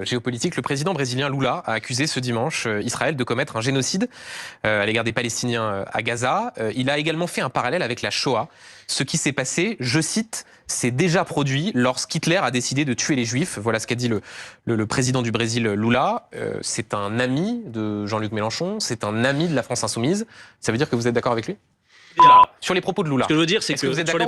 Géopolitique, le président brésilien Lula a accusé ce dimanche Israël de commettre un génocide à l'égard des Palestiniens à Gaza. Il a également fait un parallèle avec la Shoah. Ce qui s'est passé, je cite, s'est déjà produit lorsqu'Hitler a décidé de tuer les Juifs. Voilà ce qu'a dit le président du Brésil, Lula. C'est un ami de Jean-Luc Mélenchon, c'est un ami de la France Insoumise. Ça veut dire que vous êtes d'accord avec lui ? Sur les propos de Lula. Ce que je veux dire, c'est que, vous êtes sur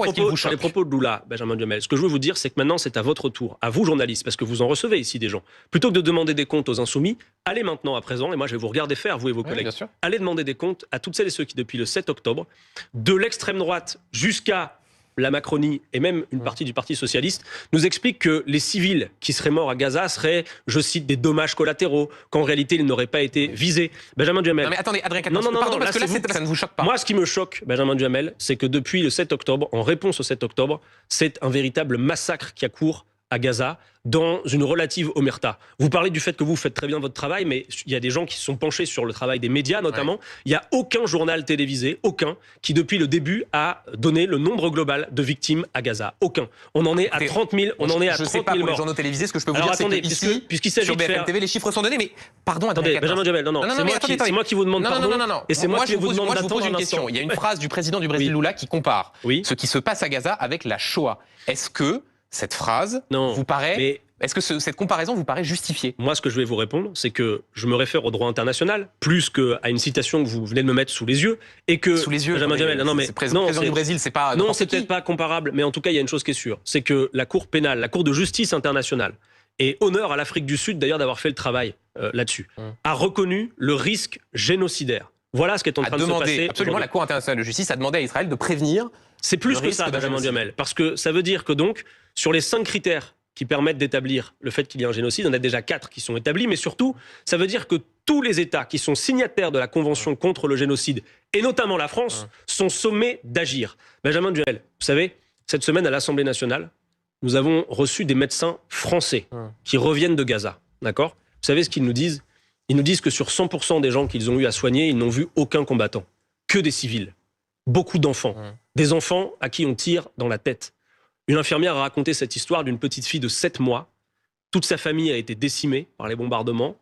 les propos de Lula, Benjamin Duhamel, ce que je veux vous dire, c'est que maintenant, c'est à votre tour, à vous, journalistes, parce que vous en recevez ici des gens. Plutôt que de demander des comptes aux insoumis, allez maintenant à présent, et moi je vais vous regarder faire, vous et vos collègues, allez demander des comptes à toutes celles et ceux qui, depuis le 7 octobre, de l'extrême droite jusqu'à la Macronie et même une partie du Parti socialiste, nous expliquent que les civils qui seraient morts à Gaza seraient, je cite, des dommages collatéraux, qu'en réalité, ils n'auraient pas été visés. Benjamin Duhamel... Non mais attendez, Adrien Quatennens, pardon, parce que là, ça ne vous choque pas. Moi, ce qui me choque, Benjamin Duhamel, c'est que depuis le 7 octobre, en réponse au 7 octobre, c'est un véritable massacre qui a cours à Gaza, dans une relative omerta. Vous parlez du fait que vous faites très bien votre travail, mais il y a des gens qui se sont penchés sur le travail des médias, notamment. Il n'y a aucun journal télévisé, aucun, qui depuis le début a donné le nombre global de victimes à Gaza. Aucun. On en est à 30 000, on en est à 30 000 morts. Je ne sais pas pour les journaux télévisés, ce que je peux vous dire, c'est qu'ici, puisqu'il s'agit sur BFM TV, les chiffres sont donnés, mais pardon, Adrien Quatennens. Benjamin Duhamel, non, c'est moi qui vous demande pardon. Non. Et c'est moi qui vous demande d'attendre une question. Il y a une phrase du président du Brésil, Lula, qui compare ce qui se passe à Gaza avec la Shoah. Est-ce que cette phrase vous paraît... Est-ce que cette comparaison vous paraît justifiée ? Moi, ce que je vais vous répondre, c'est que je me réfère au droit international, plus qu'à une citation que vous venez de me mettre sous les yeux, et que... Sous les yeux, président du Brésil, c'est pas... Non, c'est peut-être pas comparable, mais en tout cas, il y a une chose qui est sûre, c'est que la Cour pénale, la Cour de justice internationale, et honneur à l'Afrique du Sud d'ailleurs d'avoir fait le travail là-dessus, a reconnu le risque génocidaire. Voilà ce qui est en train de se passer. Absolument, la Cour internationale de justice a demandé à Israël de prévenir... C'est plus que ça, Benjamin Duhamel, parce que ça veut dire que donc, sur les 5 critères qui permettent d'établir le fait qu'il y a un génocide, on a déjà 4 qui sont établis, mais surtout, ça veut dire que tous les États qui sont signataires de la Convention contre le génocide, et notamment la France, sont sommés d'agir. Benjamin Duhamel, vous savez, cette semaine à l'Assemblée nationale, nous avons reçu des médecins français qui reviennent de Gaza, d'accord ? Vous savez ce qu'ils nous disent ? Ils nous disent que sur 100% des gens qu'ils ont eu à soigner, ils n'ont vu aucun combattant, que des civils. Beaucoup d'enfants, des enfants à qui on tire dans la tête. Une infirmière a raconté cette histoire d'une petite fille de 7 mois. Toute sa famille a été décimée par les bombardements.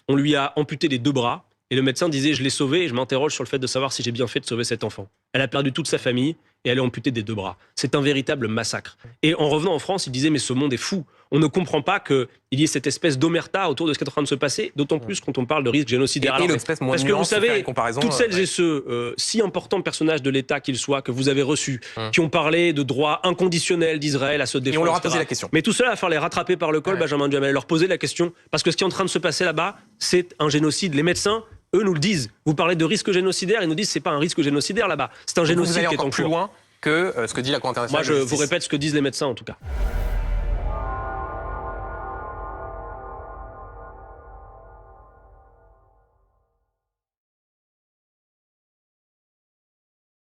On lui a amputé les 2 bras. Et le médecin disait, je l'ai sauvée et je m'interroge sur le fait de savoir si j'ai bien fait de sauver cet enfant. Elle a perdu toute sa famille et elle est amputée des 2 bras. C'est un véritable massacre. Et en revenant en France, il disait, mais ce monde est fou. On ne comprend pas qu'il y ait cette espèce d'omerta autour de ce qui est en train de se passer, d'autant plus quand on parle de risque génocidaire. Parce que vous savez, toutes celles et ceux, si importants personnages de l'État qu'ils soient, que vous avez reçus, qui ont parlé de droit inconditionnel d'Israël à se défendre, et on leur a posé la question. Mais tout cela, il va falloir les rattraper par le col, Benjamin Duhamel, leur poser la question, parce que ce qui est en train de se passer là-bas, c'est un génocide. Les médecins, eux, nous le disent. Vous parlez de risque génocidaire, ils nous disent c'est pas un risque génocidaire là-bas, c'est un génocide qui est en cours. Plus loin que ce que dit la Cour internationale. Moi, je vous répète ce que disent les médecins en tout cas.